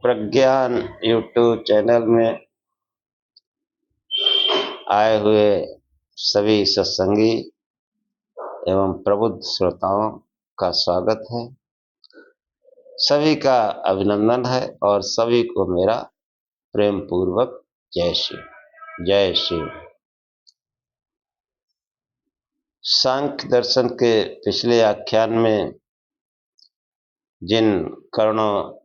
प्रज्ञान YouTube channel में आए हुए सभी सत्संगी एवं प्रबुद्ध श्रोताओं का स्वागत है। सभी का अभिनंदन है और सभी को मेरा प्रेम पूर्वक जय शिव जय शिव। सांख्य दर्शन के पिछले आख्यान में जिन करणों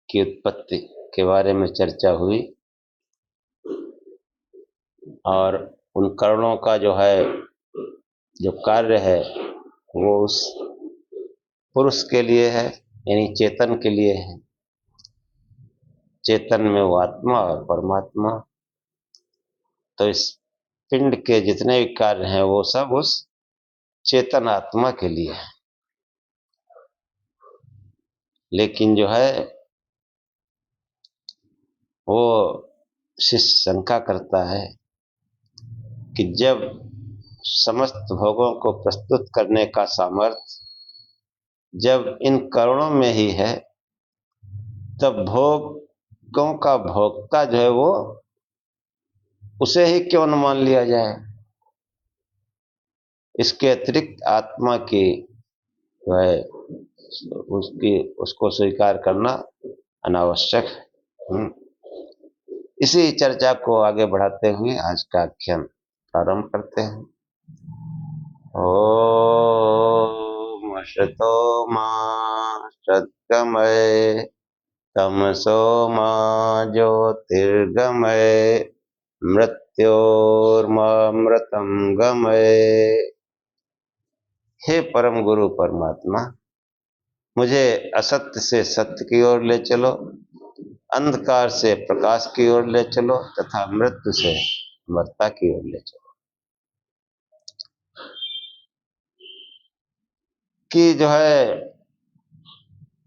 की उत्पत्ति के बारे में चर्चा हुई और उन करणों का जो कार्य है वो उस पुरुष के लिए है, यानी चेतन के लिए है। चेतन में वो आत्मा और परमात्मा, तो इस पिंड के जितने भी कार्य हैं वो सब उस चेतन आत्मा के लिए है। लेकिन वो शिष्य शंका करता है कि जब समस्त भोगों को प्रस्तुत करने का सामर्थ्य जब इन करणों में ही है, तब भोगों का भोक्ता वो उसे ही क्यों न मान लिया जाए। इसके अतिरिक्त आत्मा की उसको स्वीकार करना अनावश्यक है। इसी चर्चा को आगे बढ़ाते हुए आज का आख्यान प्रारंभ करते हैं। ओम असतो मा सद्गमय तमसो मा ज्योतिर्गमय मृत्योर्मामृतं गमय। हे परम गुरु परमात्मा, मुझे असत्य से सत्य की ओर ले चलो, अंधकार से प्रकाश की ओर ले चलो तथा मृत्यु से अमरता की ओर ले चलो। कि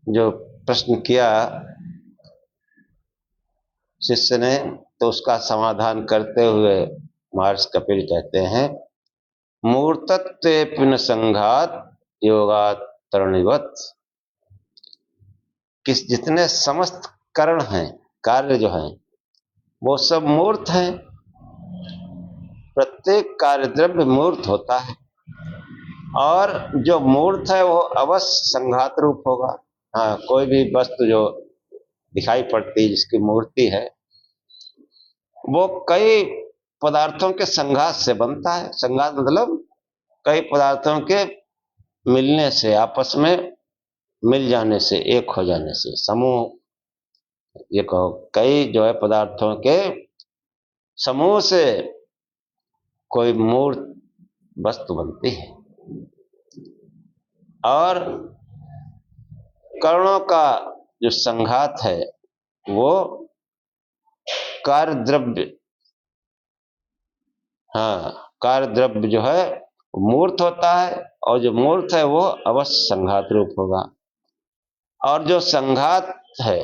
जो प्रश्न किया शिष्य ने, तो उसका समाधान करते हुए महर्षि कपिल कहते हैं, मूर्तत्वे न संघात योगात् तरणिवत्। कि जितने समस्त करण हैं, कार्य हैं, वो सब मूर्त हैं। प्रत्येक कार्य द्रव्य मूर्त होता है और जो मूर्त है वो अवश्य संघात रूप होगा। हाँ, कोई भी वस्तु जो दिखाई पड़ती है जिसकी मूर्ति है, वो कई पदार्थों के संघात से बनता है। संघात मतलब कई पदार्थों के मिलने से, आपस में मिल जाने से, एक हो जाने से, समूह ये कहो, कई पदार्थों के समूह से कोई मूर्त वस्तु बनती है। और करणों का जो संघात है वो कार्य द्रव्य, कार्य द्रव्य मूर्त होता है और जो मूर्त है वो अवश्य संघात रूप होगा। और जो संघात है,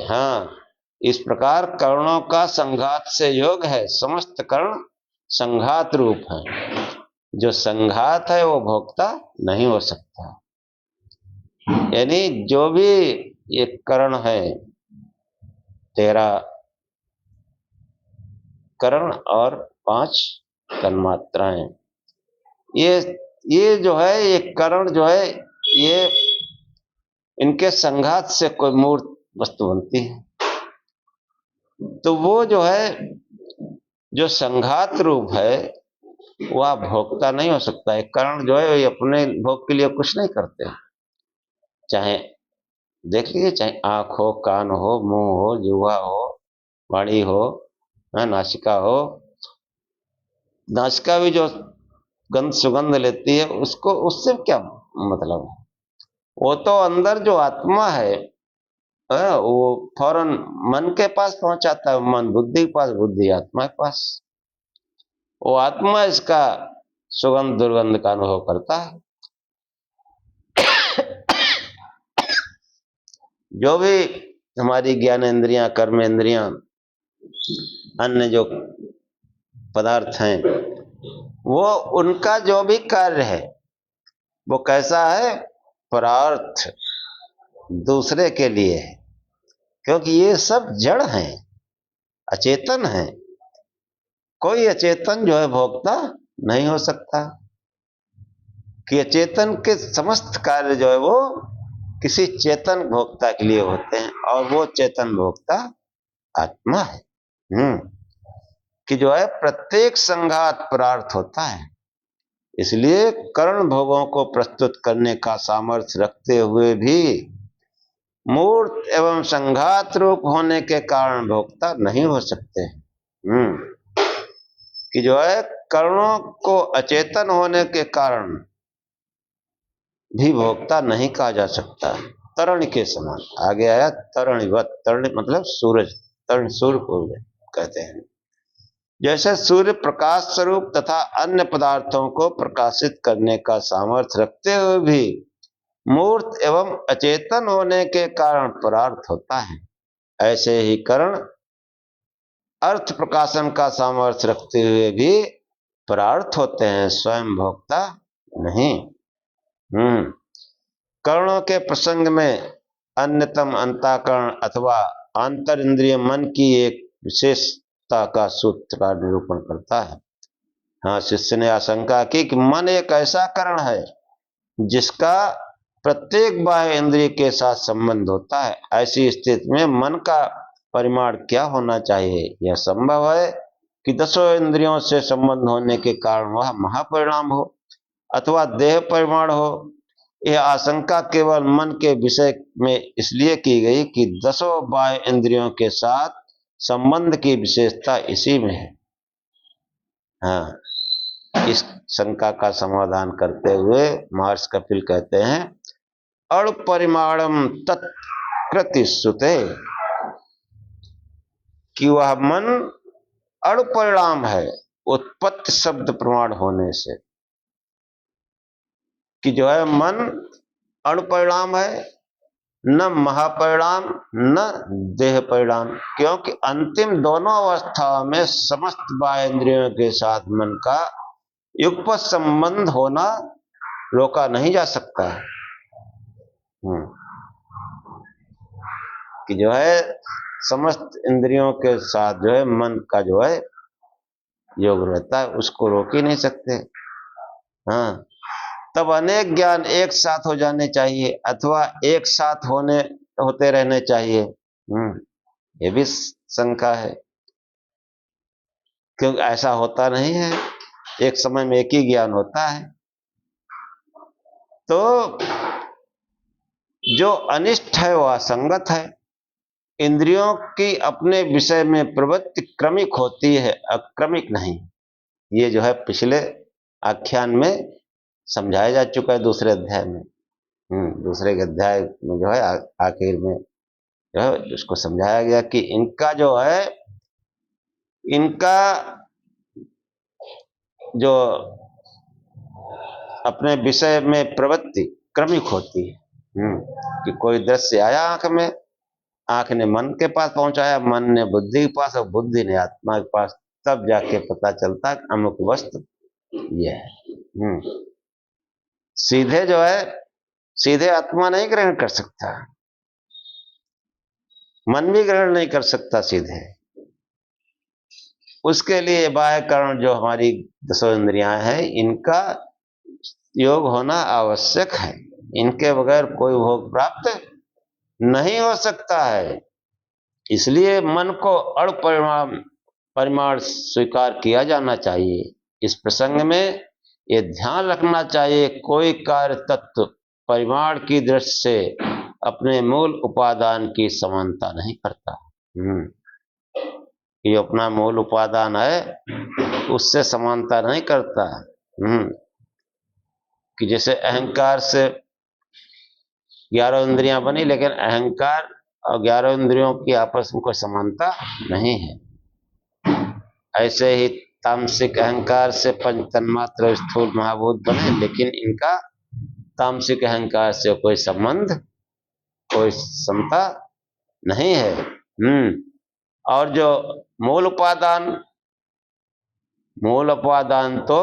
इस प्रकार करणों का संघात से योग है। समस्त कर्ण संघात रूप है। जो संघात है वो भोक्ता नहीं हो सकता। यानी जो भी ये कर्ण है, 13 कर्ण और 5 तन्मात्राएं, ये ये कर्ण ये इनके संघात से कोई मूर्त वस्तु बनती है। तो वो जो संघात रूप है वह भोक्ता नहीं हो सकता है। कर्ण ये अपने भोग के लिए कुछ नहीं करते। चाहे देख लीजिए, चाहे आंख हो, कान हो, मुंह हो, जिह्वा हो, वाणी हो, नासिका हो। नासिका भी जो गंध सुगंध लेती है उसको, उससे क्या मतलब है? वो तो अंदर जो आत्मा है वो फौरन मन के पास पहुंचाता है। मन बुद्धि के पास, बुद्धि आत्मा के पास। वो आत्मा इसका सुगंध दुर्गंध का अनुभव करता है। जो भी हमारी ज्ञानेंद्रियां, कर्मेंद्रियां, अन्य जो पदार्थ हैं, वो उनका जो भी कार्य है वो कैसा है? परार्थ, दूसरे के लिए है। क्योंकि ये सब जड़ हैं, अचेतन हैं। कोई अचेतन जो है भोक्ता नहीं हो सकता, कि अचेतन के समस्त कार्य जो है वो किसी चेतन भोक्ता के लिए होते हैं, और वो चेतन भोक्ता आत्मा है। कि जो है प्रत्येक संघात परार्थ होता है। इसलिए कर्ण भोगों को प्रस्तुत करने का सामर्थ्य रखते हुए भी मूर्त एवं संघात रूप होने के कारण भोक्ता नहीं हो सकते। कि जो है कर्णों को अचेतन होने के कारण भी भोक्ता नहीं कहा जा सकता। तरण के समान आगे आया, तरणिवत, तरण मतलब सूरज, तरण सूर्य को कहते हैं। जैसे सूर्य प्रकाश स्वरूप तथा अन्य पदार्थों को प्रकाशित करने का सामर्थ्य रखते हुए भी मूर्त एवं अचेतन होने के कारण परार्थ होता है, ऐसे ही कर्ण अर्थ प्रकाशन का सामर्थ्य रखते हुए भी परार्थ होते हैं, स्वयं भोक्ता नहीं। कर्णों के प्रसंग में अन्यतम अंतःकरण अथवा आंतर इंद्रिय मन की एक विशेषता का सूत्र का निरूपण करता है। हाँ, शिष्य ने आशंका की कि मन एक ऐसा करण है जिसका प्रत्येक बाह्य इंद्रिय के साथ संबंध होता है। ऐसी स्थिति में मन का परिमाण क्या होना चाहिए? यह संभव है कि 10 इंद्रियों से संबंध होने के कारण वह महापरिणाम हो अथवा देह परिमाण हो। यह आशंका केवल मन के विषय में इसलिए की गई कि 10 बाह्य इंद्रियों के साथ संबंध की विशेषता इसी में है। हाँ, इस शंका का समाधान करते हुए महर्षि कपिल कहते हैं, अणु परिमाणम तत्कृति सुते, कि वह मन अणु परिणाम है उत्पत्ति शब्द प्रमाण होने से। कि जो है मन अणु परिणाम है, न महापरिणाम न देह परिणाम, क्योंकि अंतिम दोनों अवस्थाओं में समस्त बाह्य इंद्रियों के साथ मन का युगपत संबंध होना रोका नहीं जा सकता। कि जो है समस्त इंद्रियों के साथ जो है मन का जो है योग रहता है, उसको रोक ही नहीं सकते। हाँ, तब अनेक ज्ञान एक साथ हो जाने चाहिए अथवा एक साथ होते रहने चाहिए। ये भी शंका है, क्योंकि ऐसा होता नहीं है, एक समय में एक ही ज्ञान होता है। तो जो अनिष्ट है वह असंगत है। इंद्रियों की अपने विषय में प्रवृत्ति क्रमिक होती है, अक्रमिक नहीं। ये जो है पिछले आख्यान में समझाया जा चुका है, दूसरे अध्याय में। दूसरे अध्याय में जो है आखिर में जो है उसको समझाया गया कि इनका जो है, इनका जो अपने विषय में प्रवृत्ति क्रमिक होती है। कि कोई दृश्य आया आंख में, आंख ने मन के पास पहुंचाया, मन ने बुद्धि के पास और बुद्धि ने आत्मा के पास, तब जाके पता चलता है अमुक वस्तु ये है। सीधे जो है, सीधे आत्मा नहीं ग्रहण कर सकता, मन भी ग्रहण नहीं कर सकता सीधे। उसके लिए बाह्य कारण जो हमारी 10 इंद्रियां हैं, इनका योग होना आवश्यक है। इनके बगैर कोई भोग प्राप्त नहीं हो सकता है। इसलिए मन को अणु परिमाण स्वीकार किया जाना चाहिए। इस प्रसंग में यह ध्यान रखना चाहिए, कोई कार्य तत्व परिमाण की दृष्टि से अपने मूल उपादान की समानता नहीं करता। ये अपना मूल उपादान है, उससे समानता नहीं करता। कि जैसे अहंकार से 11 इंद्रियां बनी, लेकिन अहंकार और 11 इंद्रियों की आपस में कोई समानता नहीं है। ऐसे ही तामसिक अहंकार से पंच तन्मात्र स्थूल महाभूत बने, लेकिन इनका तामसिक अहंकार से कोई संबंध, कोई समता नहीं है। और जो मूल उपादान तो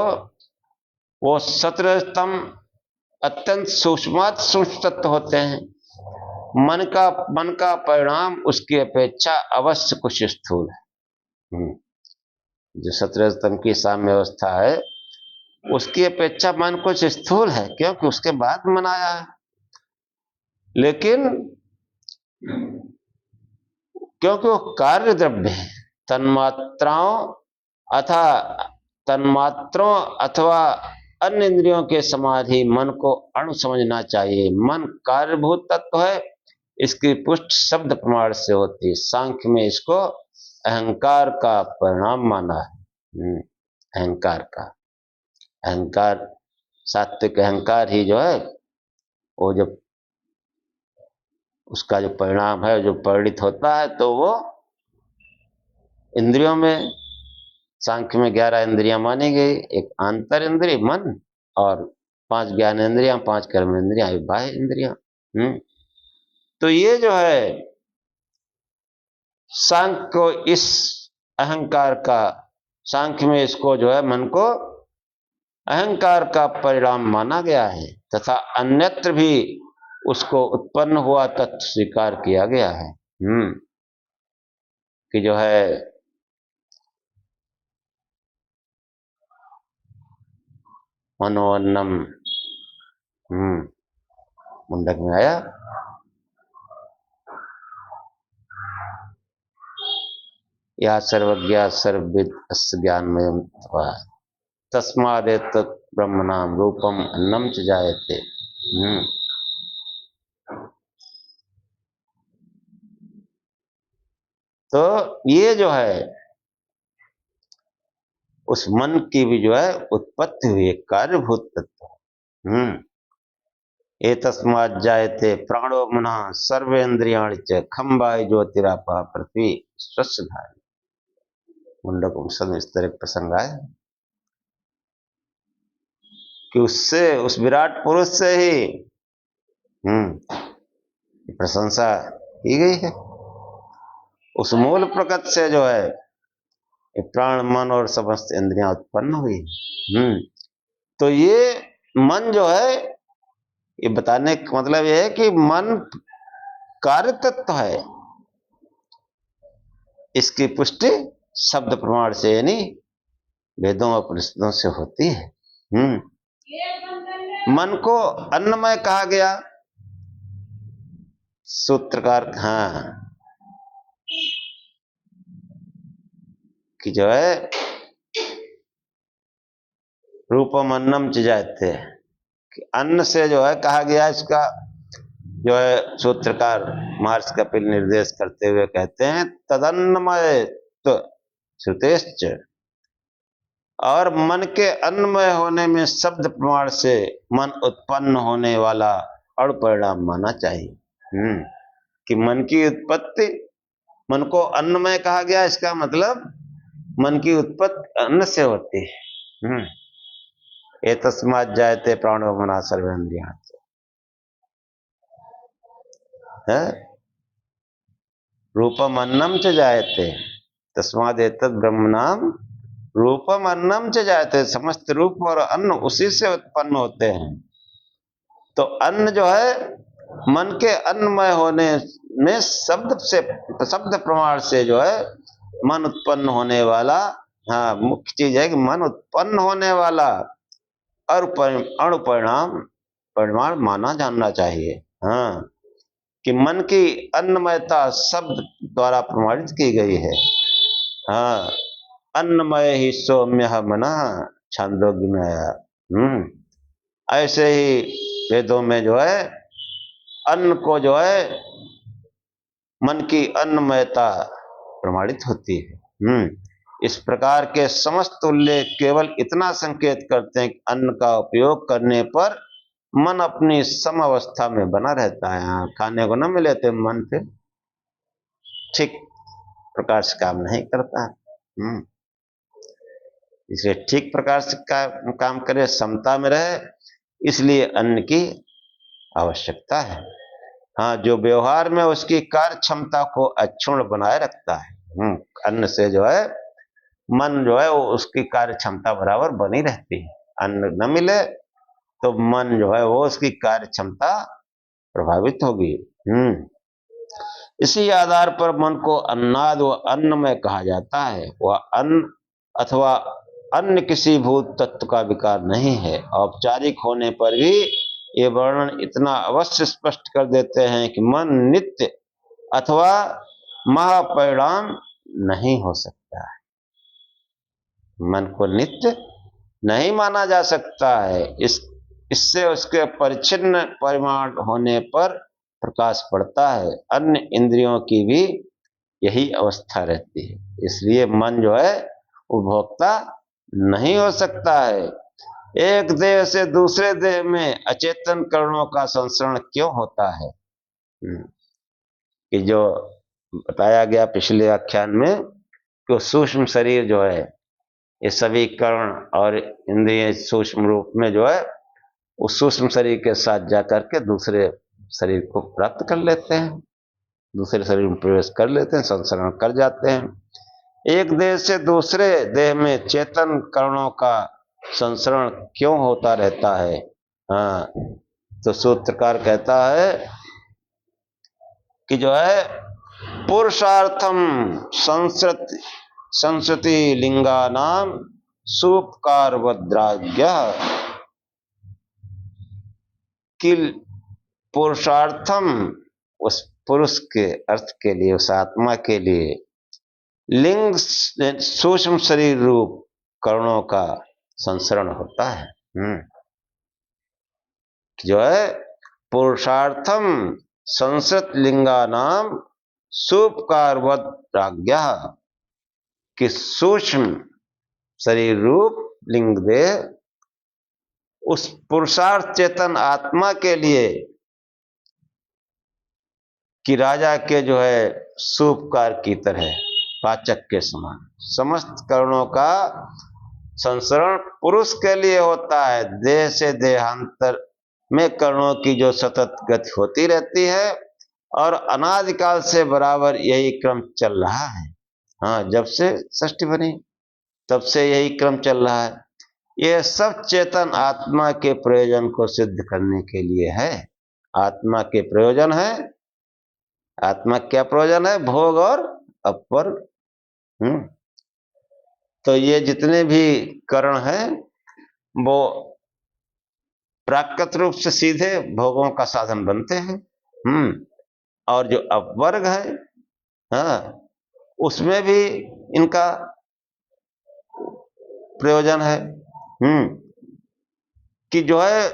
वो सत्रहतम अत्यंत सूक्ष्म तत्व होते हैं। मन का परिणाम उसकी अपेक्षा अवश्य कुछ स्थूल है। जो सतरजतम की साम्य अवस्था है उसकी अपेक्षा मन कुछ स्थूल है, क्योंकि उसके बाद मन आया है। लेकिन क्योंकि वो कार्य द्रव्य है, तन्मात्रों अथवा अन्य इंद्रियों के समान ही मन को अणु समझना चाहिए। मन कार्यभूत तत्व है, इसकी पुष्टि शब्द प्रमाण से होती है। सांख्य में इसको अहंकार का परिणाम माना है। अहंकार सात्विक अहंकार ही जो है वो जब उसका जो परिणाम है, जो परिणित होता है, तो वो इंद्रियों में, सांख्य में 11 इंद्रियां मानी गई। एक आंतर इंद्रिय मन और 5 ज्ञान इंद्रियां, 5 कर्म इंद्रियां, बाह्य इंद्रियां। तो ये जो है सांख्य को इस अहंकार का, सांख्य में इसको जो है मन को अहंकार का परिणाम माना गया है, तथा अन्यत्र भी उसको उत्पन्न हुआ तत्व स्वीकार किया गया है। कि जो है मनोन्नम, मुंडक में आया, या सर्वज्ञ सर्वविद अस्य ज्ञानमयम् तस्मादेतत् ब्रह्मणाम रूपम अन्नम च जायते। तो ये जो है उस मन की भी जो है उत्पत्ति हुई है, कार्यभूत तत्व। एतस्मात् जायते प्राणो मनः सर्वेन्द्रियाणि च खम्बाय ज्योतिरापा पृथ्वी स्वच्छधारी। मुंडक उपनिषद में इस तरह प्रसंग आए कि उससे, उस विराट पुरुष से ही प्रशंसा की गई है। उस मूल प्रकृति से जो है प्राण, मन और समस्त इंद्रियां उत्पन्न हुई। तो ये मन जो है, ये बताने का मतलब ये है कि मन कार्य तत्व है। इसकी पुष्टि शब्द प्रमाण से, यानी वेदों और उपनिषदों से होती है। मन को अन्नमय कहा गया। सूत्रकार कि जो है रूपम अन्नम च जायते, कि अन्न से जो है कहा गया। इसका जो है सूत्रकार महर्षि कपिल निर्देश करते हुए कहते हैं तदन्नमय श्रुतेश्च, और मन के अन्नमय होने में शब्द प्रमाण से मन उत्पन्न होने वाला अणु परिणाम माना चाहिए। कि मन की उत्पत्ति, मन को अन्नमय कहा गया, इसका मतलब मन की उत्पत्ति अन्न से होती है। एतस्मात् जायते प्राणो मनः सर्वेन्द्रियाणि रूपम अन्नम च जायते तस्मात् एतत् ब्रह्मणाम रूपम अन्नम च जायते। समस्त रूप और अन्न उसी से उत्पन्न होते हैं। तो अन्न जो है मन के अन्नमय होने में शब्द प्रमाण से जो है मन उत्पन्न होने वाला, मुख्य चीज है कि मन उत्पन्न होने वाला अणु परिमाण माना जानना चाहिए। कि मन की अन्नमयता शब्द द्वारा प्रमाणित की गई है। अन्नमय ही सौम्य मनः छांदोग्य में आया। ऐसे ही वेदों में जो है अन्न को जो है मन की अन्नमयता प्रमाणित होती है। इस प्रकार के समस्त उल्लेख केवल इतना संकेत करते हैं कि अन्न का उपयोग करने पर मन अपनी सम अवस्था में बना रहता है। खाने को न मिले तो मन फिर ठीक प्रकार से काम नहीं करता। इसे ठीक प्रकार से काम करे, समता में रहे, इसलिए अन्न की आवश्यकता है। जो व्यवहार में उसकी कार्य क्षमता को अक्षुण्ण बनाए रखता है। अन्न से जो है मन जो है वो उसकी कार्य क्षमता बराबर बनी रहती है। अन्न न मिले तो मन जो है वो उसकी कार्य क्षमता प्रभावित होगी। इसी आधार पर मन को अन्नाद व अन्नमय कहा जाता है। वह अन्न अथवा अन्य किसी भूत तत्व का विकार नहीं है। औपचारिक होने पर भी ये वर्णन इतना अवश्य स्पष्ट कर देते हैं कि मन नित्य अथवा महापरिणाम नहीं हो सकता है। मन को नित्य नहीं माना जा सकता है। इससे उसके परिच्छिन्न परिमाण होने पर प्रकाश पड़ता है। अन्य इंद्रियों की भी यही अवस्था रहती है। इसलिए मन जो है उपभोक्ता नहीं हो सकता है। एक देह से दूसरे देह में अचेतन कणों का संसरण क्यों होता है? कि जो बताया गया पिछले व्याख्यान में कि सूक्ष्म शरीर जो है, ये सभी कर्ण और इंद्रिय सूक्ष्म रूप में जो है उस सूक्ष्म शरीर के साथ जाकर के दूसरे शरीर को प्राप्त कर लेते हैं, दूसरे शरीर में प्रवेश कर लेते हैं, संसरण कर जाते हैं। एक देह से दूसरे देह में चेतन कणों का संसरण क्यों होता रहता है? हाँ, तो सूत्रकार कहता है कि जो है पुरुषार्थम संस्कृति लिंगा नाम सूपकार वद्राग्य, कि पुरुषार्थम उस पुरुष के अर्थ के लिए, उस आत्मा के लिए लिंग सूक्ष्म शरीर रूप करणों का संसरण होता है। जो है पुरुषार्थम संस्कृत लिंगा नाम सूपकारवत प्राज्ञा, कि सूक्ष्म शरीर रूप लिंग देह उस पुरुषार्थ चेतन आत्मा के लिए कि राजा के जो है सूपकार की तरह पाचक के समान समस्त करणों का संसरण पुरुष के लिए होता है। देह से देहांतर में करणों की जो सतत गति होती रहती है और अनादिकाल से बराबर यही क्रम चल रहा है। हाँ, जब से सृष्टि बनी तब से यही क्रम चल रहा है। यह सब चेतन आत्मा के प्रयोजन को सिद्ध करने के लिए है। आत्मा के प्रयोजन है। आत्मा क्या प्रयोजन है? भोग और अपवर्ग। तो ये जितने भी करण हैं वो प्राकृत रूप से सीधे भोगों का साधन बनते हैं। और जो अपवर्ग है, हाँ, उसमें भी इनका प्रयोजन है। कि जो है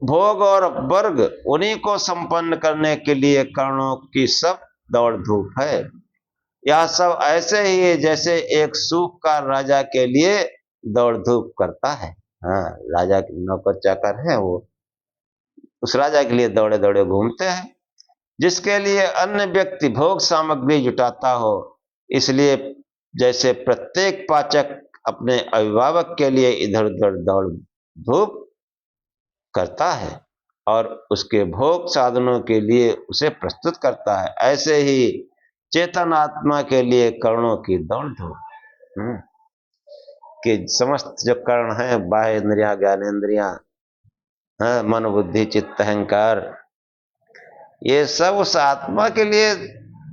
भोग और वर्ग उन्हीं को संपन्न करने के लिए कर्णों की सब दौड़ धूप है। यह सब ऐसे ही है जैसे एक सूपकार राजा के लिए दौड़ धूप करता है। हाँ, राजा के नौकर चाकर है, वो उस राजा के लिए दौड़े दौड़े घूमते हैं। जिसके लिए अन्य व्यक्ति भोग सामग्री जुटाता हो, इसलिए जैसे प्रत्येक पाचक अपने अभिभावक के लिए इधर उधर दौड़ धूप करता है और उसके भोग साधनों के लिए उसे प्रस्तुत करता है, ऐसे ही चेतन आत्मा के लिए कर्णों की दौड़ धूप। कि समस्त जो कर्ण है, बाह्य इंद्रियां, ज्ञानेन्द्रियां, मन बुद्धि चित्त अहंकार, ये सब उस आत्मा के लिए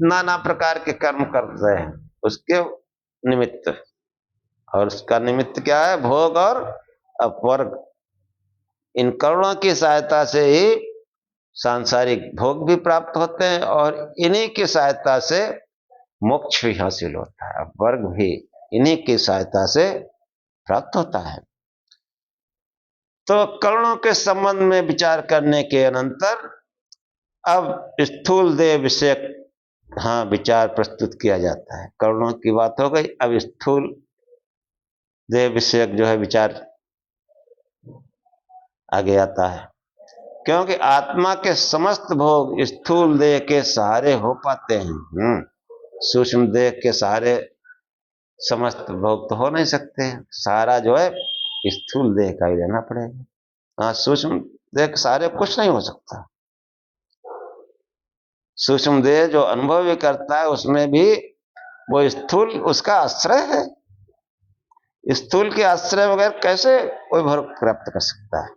नाना प्रकार के कर्म कर रहे हैं उसके निमित्त। और उसका निमित्त क्या है? भोग और अपवर्ग। इन कर्णों की सहायता से ही सांसारिक भोग भी प्राप्त होते हैं और इन्हीं की सहायता से मोक्ष भी हासिल होता है। अपवर्ग भी इन्हीं की सहायता से प्राप्त होता है। तो कर्णों के संबंध में विचार करने के अनंतर अब स्थूल देह विषयक विचार प्रस्तुत किया जाता है। कर्णों की बात हो गई, अब स्थूल देह विषयक जो है विचार आगे आता है। क्योंकि आत्मा के समस्त भोग स्थूल देह के सहारे हो पाते हैं। सूक्ष्म देह के सहारे समस्त भोग तो हो नहीं सकते। सारा जो है स्थूल देह का ही रहना पड़ेगा। सूक्ष्म देह के सहारे कुछ नहीं हो सकता। सूक्ष्म देह जो अनुभव भी करता है उसमें भी वो स्थूल उसका आश्रय है। स्थूल के आश्रय बगैर कैसे कोई भोग प्राप्त कर सकता है?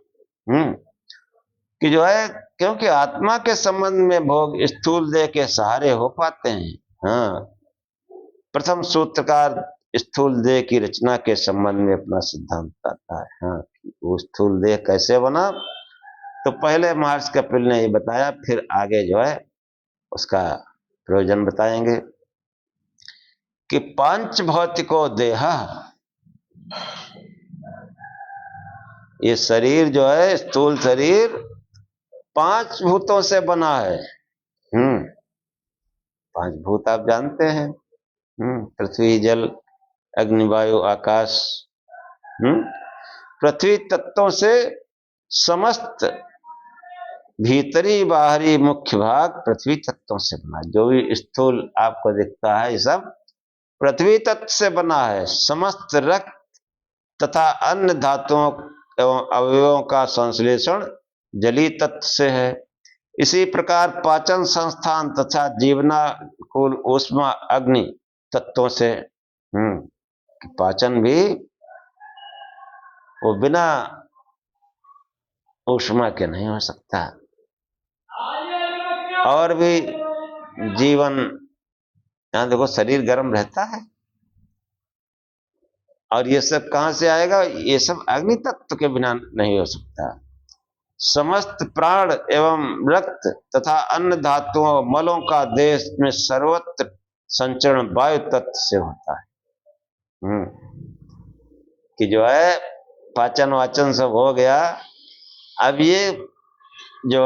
कि जो है, क्योंकि आत्मा के संबंध में भोग स्थूल देह के सहारे हो पाते हैं। हाँ, प्रथम सूत्रकार स्थूल देह की रचना के संबंध में अपना सिद्धांत बताता है। हाँ, वो स्थूल देह कैसे बना, तो पहले महर्षि कपिल ने ये बताया, फिर आगे जो है उसका प्रयोजन बताएंगे कि पांच भौतिको देह, ये शरीर जो है, स्थूल शरीर पांच भूतों से बना है। पांच भूत आप जानते हैं, पृथ्वी जल अग्नि वायु आकाश। पृथ्वी तत्वों से समस्त भीतरी बाहरी मुख्य भाग पृथ्वी तत्वों से बना। जो भी स्थूल आपको दिखता है, ये सब पृथ्वी तत्व से बना है। समस्त रक्त तथा अन्य धातुओं एवं अवयवों का संश्लेषण जली तत्व से है। इसी प्रकार पाचन संस्थान तथा जीवनाकुल ऊष्मा अग्नि तत्वों से। पाचन भी वो बिना ऊष्मा के नहीं हो सकता। और भी जीवन, यहां देखो शरीर गर्म रहता है, और ये सब कहां से आएगा? ये सब अग्नि तत्व के बिना नहीं हो सकता। समस्त प्राण एवं रक्त तथा अन्य धातुओं मलों का देश में सर्वत्र संचरण वायु तत्व से होता है। कि जो है पाचन वाचन सब हो गया। अब ये जो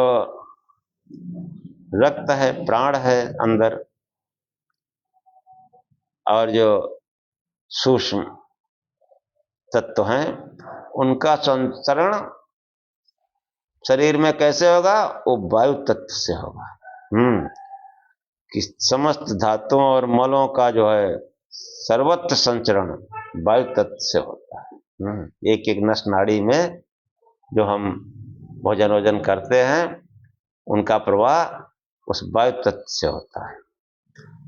रक्त है, प्राण है अंदर, और जो सूक्ष्म तत्व हैं, उनका संचरण शरीर में कैसे होगा? वो वायु तत्व से होगा। कि समस्त धातुओं और मलों का जो है सर्वत्र संचरण वायु तत्व से होता है। एक एक नस नाड़ी में जो हम भोजन वोजन करते हैं, उनका प्रवाह उस वायु तत्व से होता है।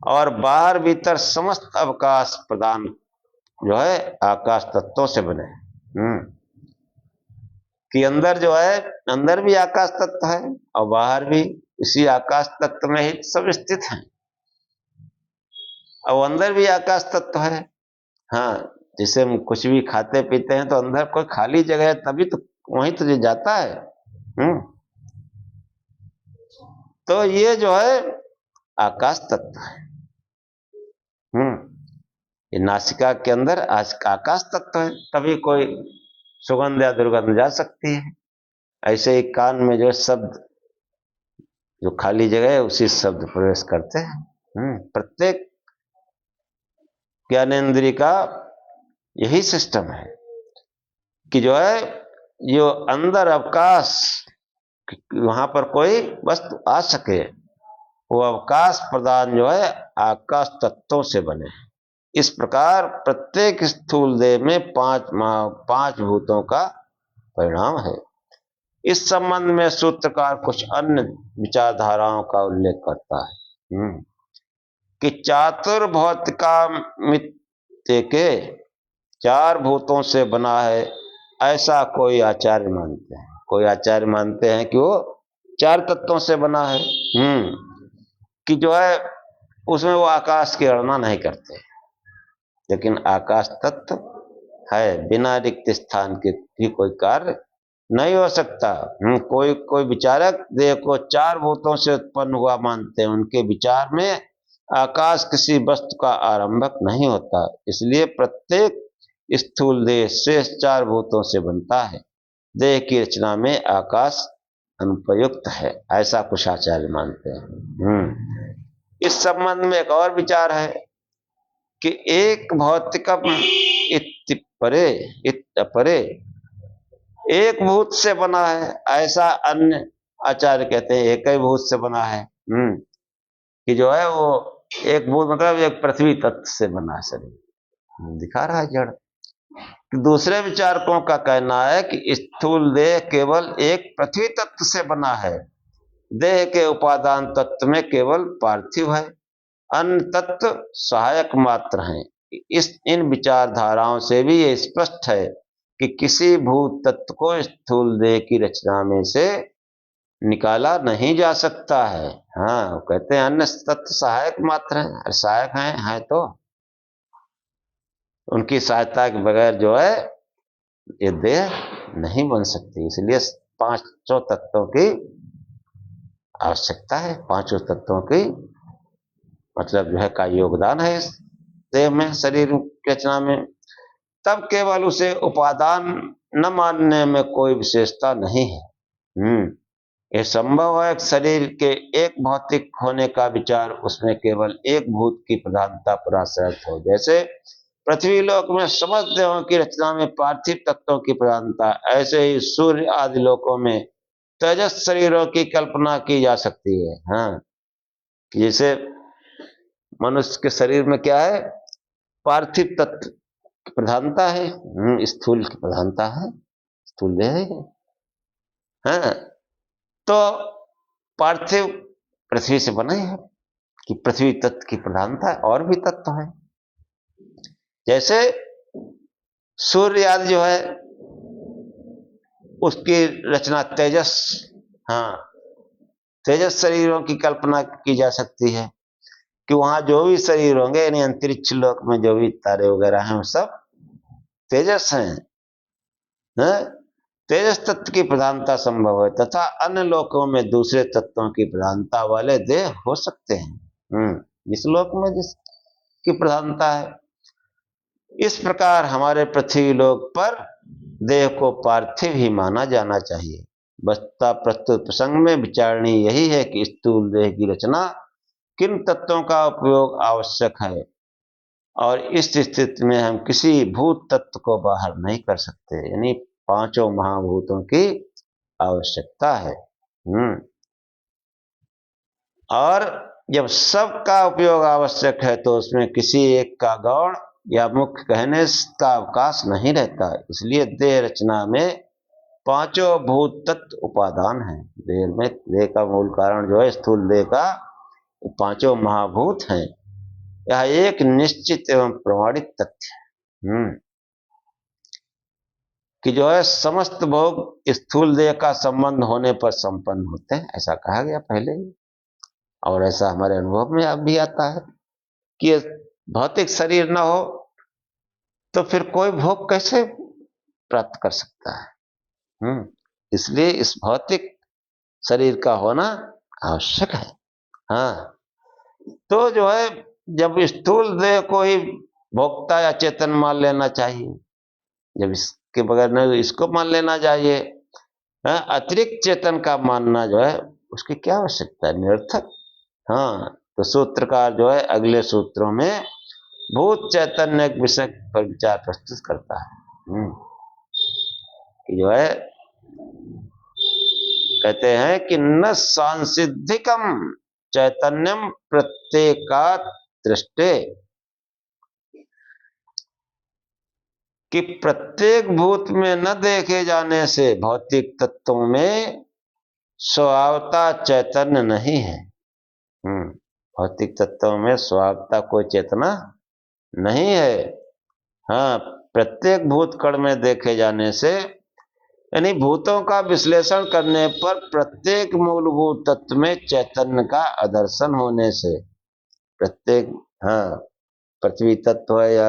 और बाहर भीतर समस्त अवकाश प्रदान जो है आकाश तत्वों से बने। कि अंदर जो है, अंदर भी आकाश तत्व है और बाहर भी इसी आकाश तत्व में ही सब स्थित हैं। और अंदर भी आकाश तत्व है। हाँ, जैसे हम कुछ भी खाते पीते हैं तो अंदर कोई खाली जगह है, तभी तो वहीं तो जाता है। तो ये जो है आकाश तत्व है। ये नासिका के अंदर आकाश तत्व है, तभी कोई सुगंध या दुर्गंध जा सकती है। ऐसे ही कान में जो शब्द, जो खाली जगह है, उसी शब्द प्रवेश करते हैं। प्रत्येक ज्ञानेंद्रिय का यही सिस्टम है कि जो है जो अंदर अवकाश, वहां पर कोई वस्तु आ सके, वो अवकाश प्रदान जो है आकाश तत्वों से बने। इस प्रकार प्रत्येक स्थूल देह में पांच भूतों का परिणाम है। इस संबंध में सूत्रकार कुछ अन्य विचारधाराओं का उल्लेख करता है कि चातुर्भौतिकामित्य के चार भूतों से बना है, ऐसा कोई आचार्य मानते हैं। कोई आचार्य मानते हैं कि वो चार तत्वों से बना है। कि जो है उसमें वो आकाश की गणना नहीं करते, लेकिन आकाश तत्व है, बिना रिक्त स्थान के भी कोई कार्य नहीं हो सकता। कोई विचारक देह को चार भूतों से उत्पन्न हुआ मानते हैं। उनके विचार में आकाश किसी वस्तु का आरंभक नहीं होता, इसलिए प्रत्येक स्थूल देह शेष चार भूतों से बनता है। देह की रचना में आकाश अनुपयुक्त है, ऐसा कुछ आचार्य मानते हैं। इस संबंध में एक और विचार है कि एक भौतिकम इत्परे एक भूत से बना है, ऐसा अन्य आचार्य कहते हैं एक ही भूत से बना है। कि जो है वो एक भूत मतलब एक पृथ्वी तत्व से बना शरीर दिखा रहा है जड़। दूसरे विचारकों का कहना है कि स्थूल देह केवल एक पृथ्वी तत्व से बना है। देह के उपादान तत्व में केवल पार्थिव है, अन्य तत्व सहायक मात्र हैं। इन विचारधाराओं से भी ये स्पष्ट है कि किसी भूत तत्व को स्थूल देह की रचना में से निकाला नहीं जा सकता है। हाँ, वो कहते हैं अन्य तत्व सहायक मात्र है, सहायक हैं तो उनकी सहायता के बगैर जो है ये देह नहीं बन सकती। इसलिए पांचों तत्वों की आवश्यकता है। पांचों तत्वों की मतलब जो है का योगदान है इस देह में, शरीर की रचना में। तब केवल उसे उपादान न मानने में कोई विशेषता नहीं है। यह संभव है कि शरीर के एक भौतिक होने का विचार उसमें केवल एक भूत की प्रधानता पर आश्रित हो। जैसे पृथ्वी लोक में समस्त देहों की रचना में पार्थिव तत्वों की प्रधानता, ऐसे ही सूर्य आदि लोकों में तेजस शरीरों की कल्पना की जा सकती है। हाँ, जैसे मनुष्य के शरीर में क्या है, पार्थिव तत्व की प्रधानता है, स्थूल की प्रधानता है, स्थूल देह है। हाँ, तो पार्थिव पृथ्वी से बने हैं कि पृथ्वी तत्व की प्रधानता है, और भी तत्व है जैसे सूर्य आदि जो है उसकी रचना तेजस, हाँ, तेजस शरीरों की कल्पना की जा सकती है कि वहां जो भी शरीर होंगे यानी अंतरिक्ष लोक में जो भी तारे वगैरह हैं वो सब तेजस हैं। तेजस तत्व की प्रधानता संभव है तथा अन्य लोकों में दूसरे तत्वों की प्रधानता वाले देह हो सकते हैं, जिस लोक में जिसकी प्रधानता है। इस प्रकार हमारे पृथ्वी लोक पर देह को पार्थिव ही माना जाना चाहिए। वस्तुतः प्रस्तुत प्रसंग में विचारणीय यही है कि स्थूल देह की रचना किन तत्वों का उपयोग आवश्यक है, और इस स्थिति में हम किसी भूत तत्व को बाहर नहीं कर सकते, यानी पांचों महाभूतों की आवश्यकता है। और जब सबका उपयोग आवश्यक है तो उसमें किसी एक का गौण या मुख्य कहने का अवकाश नहीं रहता। इसलिए देह रचना में पांचों भूत तत्व उपादान है। देह में, देह का मूल कारण जो है स्थूल देह का, पांचों महाभूत हैं। यह एक निश्चित एवं प्रमाणित तथ्य है कि जो है समस्त भोग स्थूल देह का संबंध होने पर संपन्न होते हैं, ऐसा कहा गया पहले ही, और ऐसा हमारे अनुभव में अब भी आता है कि भौतिक शरीर ना हो तो फिर कोई भोग कैसे प्राप्त कर सकता है। इसलिए इस भौतिक शरीर का होना आवश्यक है। हाँ, तो जो है जब स्थूल देह को ही भोक्ता या चेतन मान लेना चाहिए, जब इसके बगैर नहीं इसको मान लेना चाहिए, अतिरिक्त चेतन का मानना जो है उसकी क्या आवश्यकता है, निरर्थक। हाँ, तो सूत्रकार जो है अगले सूत्रों में भूत चैतन्य विषय पर विचार प्रस्तुत करता है कि जो है कहते हैं कि न सांसिद्धिकम चैतन्यम प्रत्येकात् दृष्टे, कि प्रत्येक भूत में न देखे जाने से भौतिक तत्वों में स्वभावता चैतन्य नहीं है। भौतिक तत्वों में स्वभावता कोई चेतना नहीं है। हाँ, प्रत्येक भूत कण में देखे जाने से, यानी भूतों का विश्लेषण करने पर प्रत्येक मूलभूत तत्व में चैतन्य का आदर्शन होने से, प्रत्येक, हाँ, पृथ्वी तत्व है या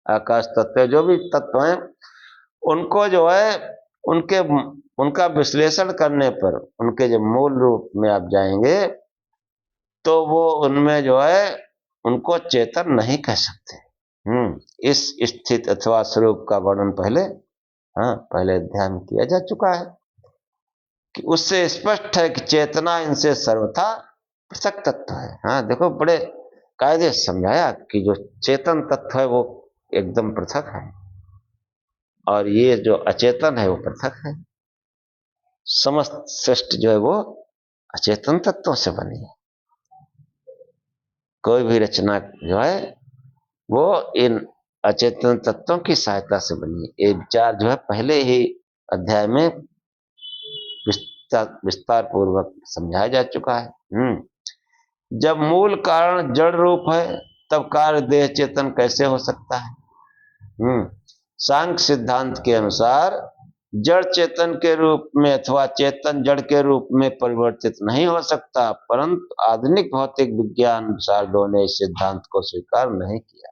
आकाश तत्व है, जो भी तत्व हैं उनको जो है उनका विश्लेषण करने पर उनके जब मूल रूप में आप जाएंगे तो वो उनमें जो है उनको चेतन नहीं कह सकते। इस स्थिति अथवा स्वरूप का वर्णन पहले अध्याय में किया जा चुका है कि उससे स्पष्ट है कि चेतना इनसे सर्वथा पृथक तत्व है। हाँ, देखो बड़े कायदे समझाया कि जो चेतन तत्व है वो एकदम पृथक है, और ये जो अचेतन है वो पृथक है। समस्त सृष्टि जो है वो अचेतन तत्वों से बनी है। कोई भी रचना जो है वो इन अचेतन तत्वों की सहायता से बनी है। ये विचार जो है पहले ही अध्याय में विस्तार पूर्वक समझाया जा चुका है। जब मूल कारण जड़ रूप है तब कार्य देह चेतन कैसे हो सकता है। सांख्य सिद्धांत के अनुसार जड़ चेतन के रूप में अथवा चेतन जड़ के रूप में परिवर्तित नहीं हो सकता, परंतु आधुनिक भौतिक विज्ञान सार्डो ने इस सिद्धांत को स्वीकार नहीं किया।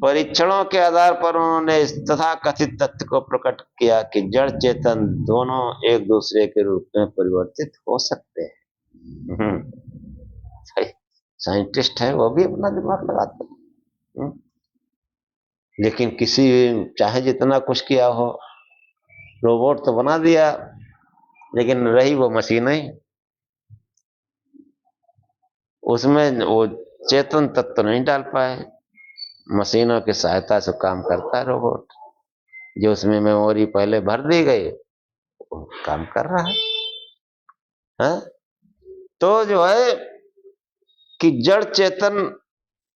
परीक्षणों के आधार पर उन्होंने इस तथा कथित तथ्य को प्रकट किया कि जड़ चेतन दोनों एक दूसरे के रूप में परिवर्तित हो सकते हैं। साइंटिस्ट है वो भी अपना दिमाग लगाते हैं, लेकिन किसी चाहे जितना कुछ किया हो, रोबोट तो बना दिया लेकिन रही वो मशीन ही, उसमें वो चेतन तत्व नहीं डाल पाए। मशीनों की सहायता से काम करता है रोबोट, जो उसमें मेमोरी पहले भर दी गई वो काम कर रहा है। तो जो है कि जड़ चेतन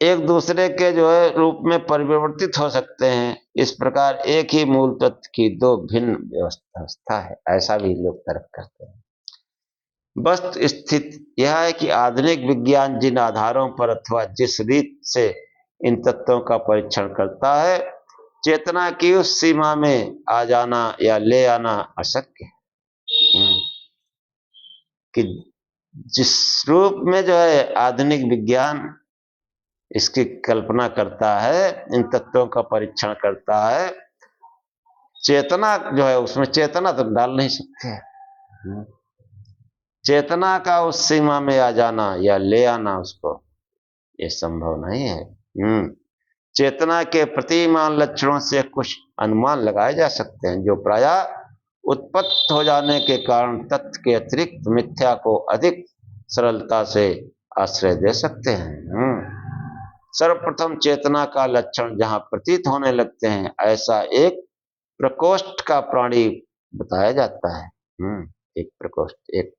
एक दूसरे के जो है रूप में परिवर्तित हो सकते हैं, इस प्रकार एक ही मूल तत्व की दो भिन्न व्यवस्था है, ऐसा भी लोग तर्क करते हैं। वस्तु स्थिति यह है कि आधुनिक विज्ञान जिन आधारों पर अथवा जिस रीत से इन तत्वों का परीक्षण करता है, चेतना की उस सीमा में आ जाना या ले आना अशक्य है। कि जिस रूप में जो है आधुनिक विज्ञान इसकी कल्पना करता है, इन तत्वों का परीक्षण करता है, चेतना जो है उसमें चेतना तो डाल नहीं सकते। चेतना का उस सीमा में आ जाना या ले आना उसको, ये संभव नहीं है। चेतना के प्रतिमान लक्षणों से कुछ अनुमान लगाए जा सकते हैं, जो प्रायः उत्पत्त हो जाने के कारण तत्व के अतिरिक्त मिथ्या को अधिक सरलता से आश्रय दे सकते हैं। सर्वप्रथम चेतना का लक्षण जहां प्रतीत होने लगते हैं, ऐसा एक प्रकोष्ठ का प्राणी बताया जाता है। एक प्रकोष्ठ, एक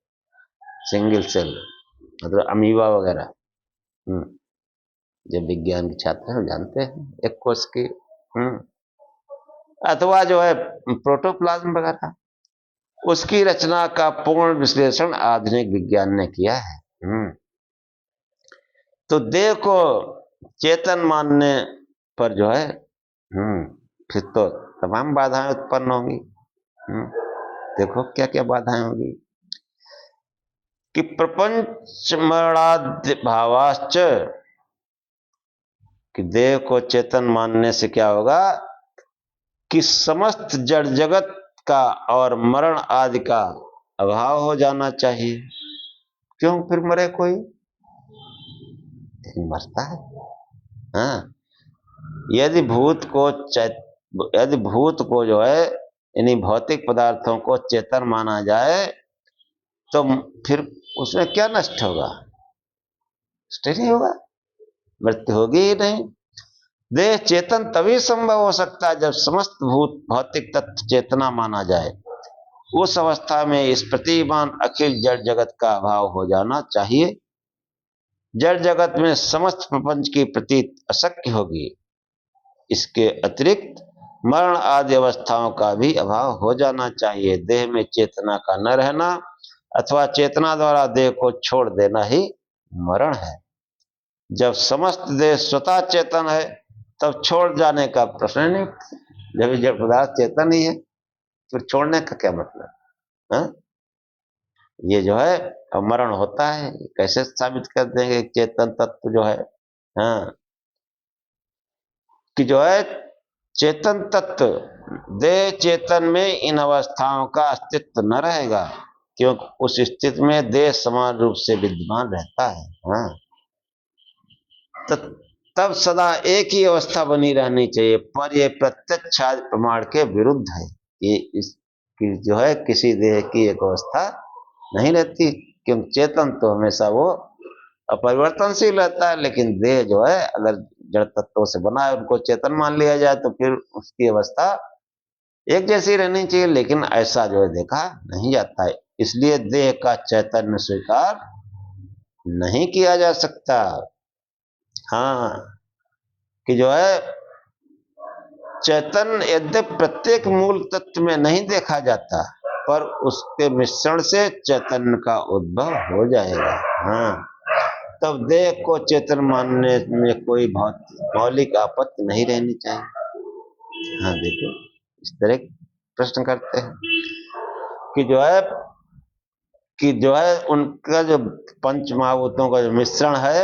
सिंगल सेल, मतलब अमीबा वगैरह, जब विज्ञान के छात्र हैं जानते हैं एक कोष की, अथवा जो है प्रोटोप्लाज्म वगैरह, उसकी रचना का पूर्ण विश्लेषण आधुनिक विज्ञान ने किया है। तो देह को चेतन मानने पर जो है फिर तो तमाम बाधाएं उत्पन्न होंगी। देखो क्या क्या बाधाएं होंगी कि प्रपंच मरणाद्य भावाश्च, कि देह को चेतन मानने से क्या होगा कि समस्त जड़ जगत का और मरण आदि का अभाव हो जाना चाहिए। क्यों फिर मरे कोई? लेकिन मरता है। यदि भूत को जो है यानी भौतिक पदार्थों को चेतन माना जाए तो फिर उसमें क्या नष्ट होगा? नष्ट नहीं होगा, मृत्यु होगी ही नहीं। देह चेतन तभी संभव हो सकता है जब समस्त भौतिक तत्व चेतना माना जाए। उस अवस्था में इस प्रतिमान अखिल जड़ जगत का अभाव हो जाना चाहिए। जड़ जगत में समस्त प्रपंच की प्रतीत अशक्य होगी। इसके अतिरिक्त मरण आदि अवस्थाओं का भी अभाव हो जाना चाहिए। देह में चेतना का न रहना अथवा चेतना द्वारा देह को छोड़ देना ही मरण है। जब समस्त देह स्वतः चेतन है तब छोड़ जाने का प्रश्न नहीं। जब जड़ पदार्थ चेतन ही है फिर छोड़ने का क्या मतलब? ये जो है मरण होता है, कैसे साबित कर देंगे? चेतन तत्व जो है कि जो है चेतन तत्व देह चेतन में इन अवस्थाओं का अस्तित्व न रहेगा, क्योंकि उस स्थिति में देह समान रूप से विद्यमान रहता है। तो तब सदा एक ही अवस्था बनी रहनी चाहिए, पर यह प्रत्यक्ष प्रमाण के विरुद्ध है। ये इसकी जो है किसी देह की एक अवस्था नहीं रहती, क्योंकि चेतन तो हमेशा वो अपरिवर्तनशील रहता है, लेकिन देह जो है अगर जड़ तत्वों से बना है उनको चेतन मान लिया जाए तो फिर उसकी अवस्था एक जैसी रहनी चाहिए, लेकिन ऐसा जो है देखा नहीं जाता है। इसलिए देह का चैतन्य स्वीकार नहीं किया जा सकता। कि जो है चैतन्य यद्यपि प्रत्येक मूल तत्व में नहीं देखा जाता, पर उसके मिश्रण से चैतन्य का उद्भव हो जाएगा। तब देह को चेतन मानने में कोई मौलिक आपत्ति नहीं रहनी चाहिए। देखो इस तरह प्रश्न करते हैं कि जो है उनका जो पंच महाभूतों का जो मिश्रण है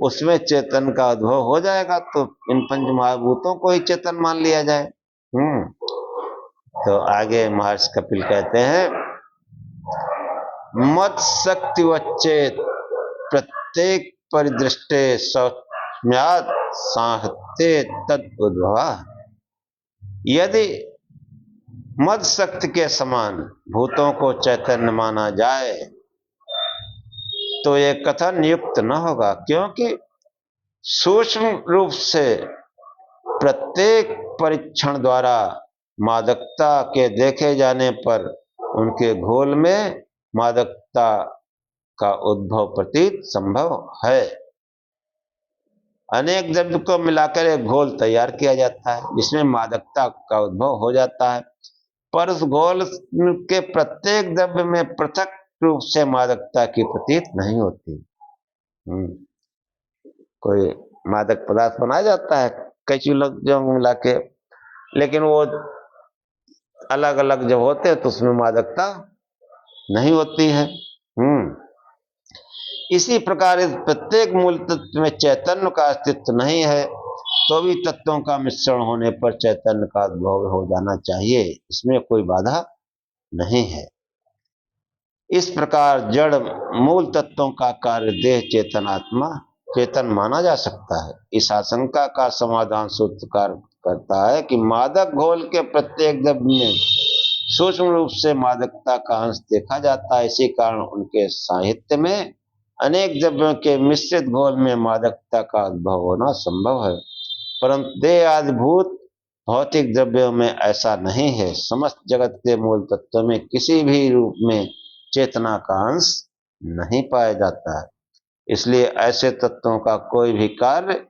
उसमें चेतन का उद्भव हो जाएगा, तो इन पंच महाभूतों को ही चेतन मान लिया जाए। तो आगे महर्षि कपिल कहते हैं, मत शक्ति वच्चेत प्रत्येक परिदृष्टे सौम्यात् साहते तद उद्भव। यदि मद शक्ति के समान भूतों को चैतन्य माना जाए तो ये कथन युक्त न होगा, क्योंकि सूक्ष्म रूप से प्रत्येक परीक्षण द्वारा मादकता के देखे जाने पर उनके घोल में मादकता का उद्भव प्रतीत संभव है। अनेक द्रव्य को मिलाकर एक घोल तैयार किया जाता है जिसमें मादकता का उद्भव हो जाता है, पर उस घोल के प्रत्येक द्रव्य में पृथक रूप से मादकता की प्रतीत नहीं होती। कोई मादक पदार्थ बनाया जाता है कई चीजों मिला के, लेकिन वो अलग अलग जब होते हैं तो उसमें मादकता नहीं होती है। इसी प्रकार इस प्रत्येक मूल तत्व में चैतन्य का अस्तित्व नहीं है, तो भी तत्वों का मिश्रण होने पर चैतन्य का उद्भव हो जाना चाहिए, इसमें कोई बाधा नहीं है। इस प्रकार जड़ मूल तत्वों का कार्य देह चेतन आत्मा चेतन माना जा सकता है। इस आशंका का समाधान सूत्रकार करता है कि मादक घोल के प्रत्येक द्रव्य में सूक्ष्म रूप से मादकता का अंश देखा जाता है, इसी कारण उनके साहित्य में अनेक द्रव्यों के मिश्रित घोल में मादकता का उद्भव होना संभव है, परंतु देह आदिभूत भौतिक द्रव्यों में ऐसा नहीं है। समस्त जगत के मूल तत्व में किसी भी रूप में चेतना का अंश नहीं पाया जाता है, इसलिए ऐसे तत्वों का कोई भी कार्य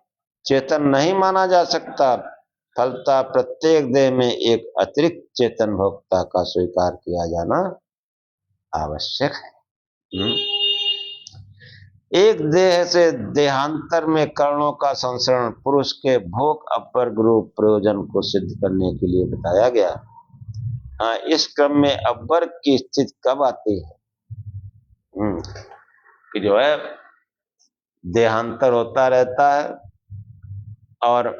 चेतन नहीं माना जा सकता। फलतः प्रत्येक देह में एक अतिरिक्त चेतन भोक्ता का स्वीकार किया जाना आवश्यक है। एक देह से देहांतर में कर्णों का संसरण पुरुष के भोग अपर रूप प्रयोजन को सिद्ध करने के लिए बताया गया। हाँ, इस क्रम में अपर की स्थिति कब आती है कि जो है देहांतर होता रहता है और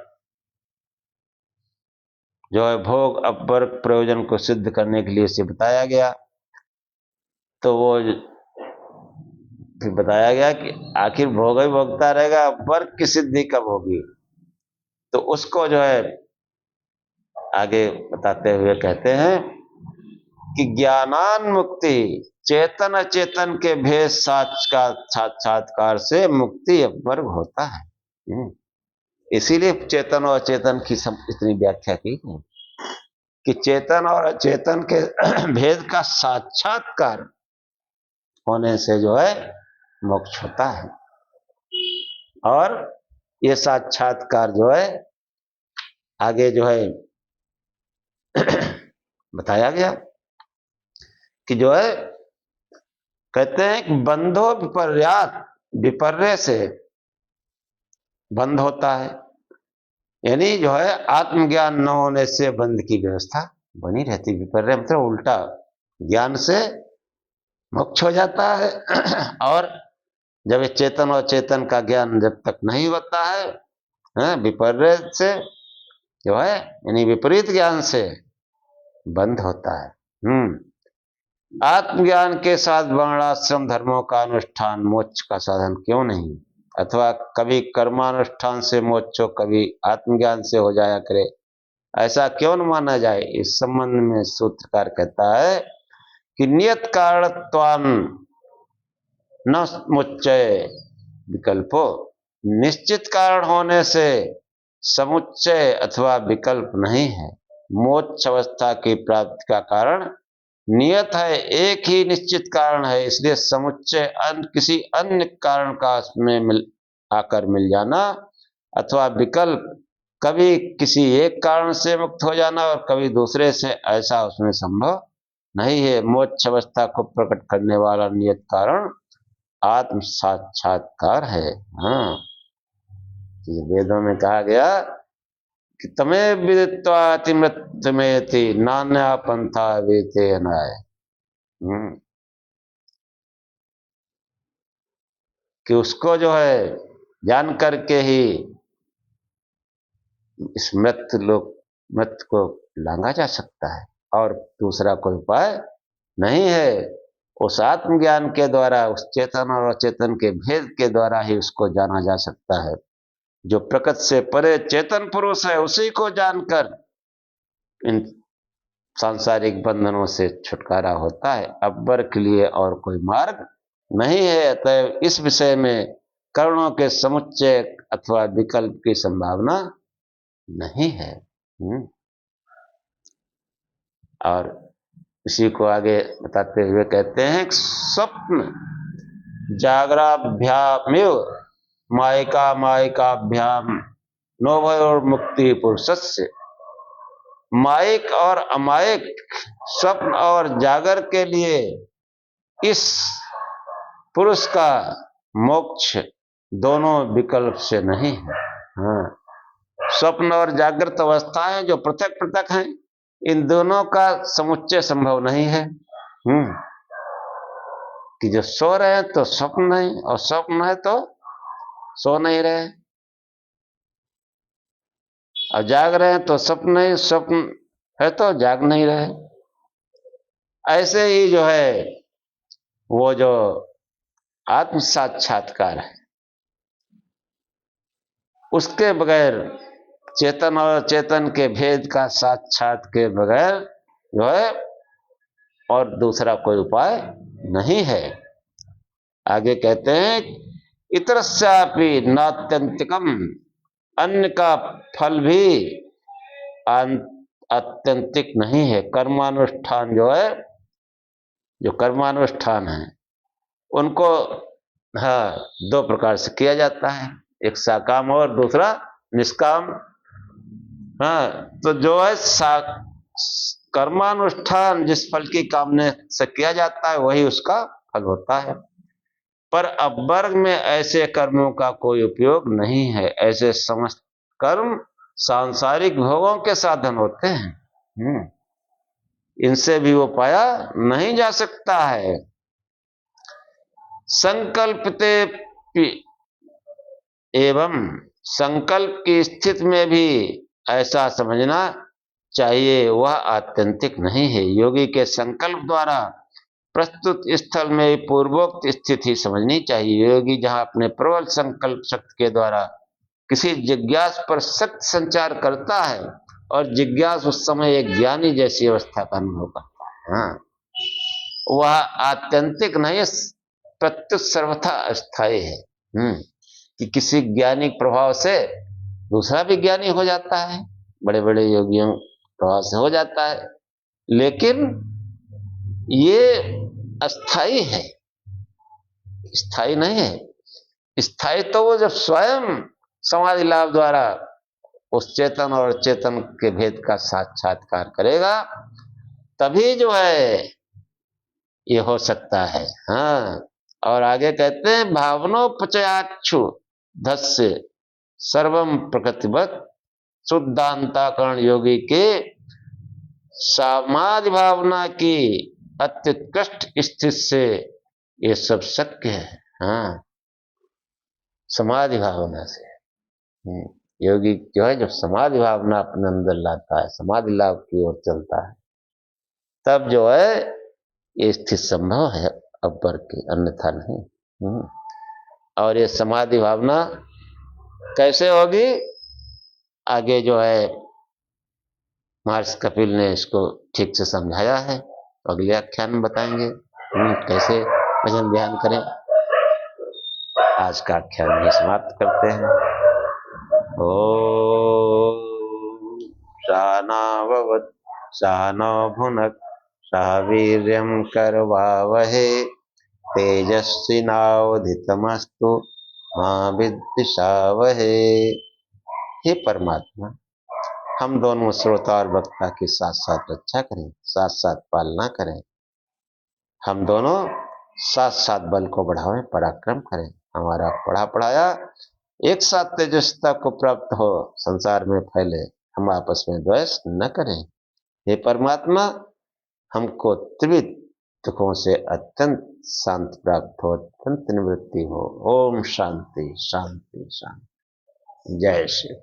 जो है भोग अपर प्रयोजन को सिद्ध करने के लिए इसे बताया गया, तो वो फिर बताया गया कि आखिर भोग ही भोगता रहेगा, वर्ग की सिद्धि कब होगी, तो उसको जो है आगे बताते हुए कहते हैं कि ज्ञानान मुक्ति चेतन अचेतन के भेद साक्षात्कार से मुक्ति अपवर्ग होता है। इसीलिए चेतन और अचेतन की इतनी व्याख्या की कि चेतन और अचेतन के भेद का साक्षात्कार होने से जो है मोक्ष होता है। और ये साक्षात्कार जो है आगे जो है बताया गया कि जो है कहते हैं कि बंधो विपर्यात विपर्य से बंध होता है, यानी जो है आत्मज्ञान न होने से बंध की व्यवस्था बनी रहती। विपर्य मतलब उल्टा, ज्ञान से मोक्ष हो जाता है और जब चेतन और चेतन का ज्ञान जब तक नहीं होता है विपर्य से जो है यानी विपरीत ज्ञान से बंध होता है। आत्मज्ञान के साथ वर्णाश्रम धर्मों का अनुष्ठान मोक्ष का साधन क्यों नहीं, अथवा कभी कर्मानुष्ठान से मोक्ष हो कभी आत्मज्ञान से हो जाया करे, ऐसा क्यों न माना जाए। इस संबंध में सूत्रकार कहता है कि नियत कारणत्वान न समुच्चय विकल्पो, निश्चित कारण होने से समुच्चय अथवा विकल्प नहीं है। मोक्ष अवस्था की प्राप्ति का कारण नियत है, एक ही निश्चित कारण है, इसलिए समुच्चय किसी अन्य कारण का उसमें आकर मिल जाना अथवा विकल्प कभी किसी एक कारण से मुक्त हो जाना और कभी दूसरे से, ऐसा उसमें संभव नहीं है। मोक्ष अवस्था को प्रकट करने वाला नियत कारण आत्म साक्षात्कार है। हाँ, ये वेदों में कहा गया कि तमें विदित्वा अतिमृत्युमेति नान्या पंथा वेते अनाय। कि उसको जो है जान करके ही इस मृत्यु को लांघा जा सकता है, और दूसरा कोई उपाय नहीं है। उस आत्मज्ञान के द्वारा, उस चेतन और अचेतन के भेद के द्वारा ही उसको जाना जा सकता है। जो प्रकृति से परे चेतन पुरुष है, उसी को जानकर इन सांसारिक बंधनों से छुटकारा होता है। अकबर के लिए और कोई मार्ग नहीं है। अतः इस विषय में कर्णों के समुच्चय अथवा विकल्प की संभावना नहीं है। और इसी को आगे बताते हुए कहते हैं, स्वप्न जागराभ्यामेव मायिकाभ्याम नोभयोर मुक्ति पुरुषस्य। मायिक और अमायिक, स्वप्न और जागर के लिए इस पुरुष का मोक्ष दोनों विकल्प से नहीं है। स्वप्न और जागृत अवस्थाएं जो पृथक पृथक हैं, इन दोनों का समुच्चय संभव नहीं है। कि जो सो रहे हैं तो स्वप्न नहीं, और स्वप्न है तो सो नहीं रहे, और जाग रहे हैं तो स्वप्न नहीं, स्वप्न है तो जाग नहीं रहे। ऐसे ही जो है वो जो आत्म साक्षात्कार है, उसके बगैर, चेतन और चेतन के भेद का साक्षात के बगैर जो है और दूसरा कोई उपाय नहीं है। आगे कहते हैं, इतरस्यापि नात्यंतिकम, अन्य का फल भी आत्यंतिक नहीं है। कर्मानुष्ठान जो है, जो कर्मानुष्ठान है उनको दो प्रकार से किया जाता है, एक सकाम और दूसरा निष्काम। तो जो है कर्मानुष्ठान जिस फल की कामना से किया जाता है वही उसका फल होता है। पर अपवर्ग में ऐसे कर्मों का कोई उपयोग नहीं है। ऐसे समस्त कर्म सांसारिक भोगों के साधन होते हैं, इनसे भी वो पाया नहीं जा सकता है। संकल्पते एवं, संकल्प की स्थिति में भी ऐसा समझना चाहिए, वह आत्यंतिक नहीं है। योगी के संकल्प द्वारा प्रस्तुत स्थल में पूर्वोक्त स्थिति समझनी चाहिए। योगी जहां अपने प्रबल संकल्प शक्ति के द्वारा किसी जिज्ञास पर सख्त संचार करता है, और जिज्ञास उस समय एक ज्ञानी जैसी अवस्था का अनुभव करता है, वह आत्यंतिक नहीं, प्रत्युत सर्वथा अस्थायी है। कि किसी ज्ञानी प्रभाव से दूसरा भी ज्ञानी हो जाता है, बड़े बड़े योगियों प्रभाव से हो जाता है, लेकिन ये अस्थाई है, स्थायी नहीं है। स्थायी तो वो जब स्वयं समाधि लाभ द्वारा उस चेतन और चेतन के भेद का साक्षात्कार करेगा, तभी जो है ये हो सकता है। और आगे कहते हैं, भावनोपचयाक्षु धस्य सर्वम प्रकृतिवत, शुद्धांताकरण योगी के समाधि भावना की अत्युत्कृष्ट स्थिति से ये सब शक्य है। समाधि भावना से योगी जो है, जब समाधि भावना अपने अंदर लाता है, समाधि लाभ की ओर चलता है, तब जो है ये स्थिति संभव है, अकबर की, अन्यथा नहीं। और ये समाधि भावना कैसे होगी, आगे जो है महर्षि कपिल ने इसको ठीक से समझाया है, अगले आख्यान में बताएंगे कैसे भजन ध्यान करें। आज का आख्यान में समाप्त करते हैं। ओम सहनाववतु सहनौ भुनक्तु सह वीर्यं करवावहै तेजस्विनावधीतमस्तु मा विद्विषावहै। हे परमात्मा, हम दोनों श्रोता और वक्ता की साथ साथ रक्षा करें, साथ साथ पालना करें। हम दोनों साथ साथ बल को बढ़ावें, पराक्रम करें। हमारा पढ़ा पढ़ाया एक साथ तेजस्विता को प्राप्त हो, संसार में फैले। हम आपस में द्वेष न करें। हे परमात्मा, हमको त्रिविध दुखों से अत्यंत शांति प्राप्त हो, अत्यंत निवृत्ति हो। ओम शांति शांति शांति। जय शिव।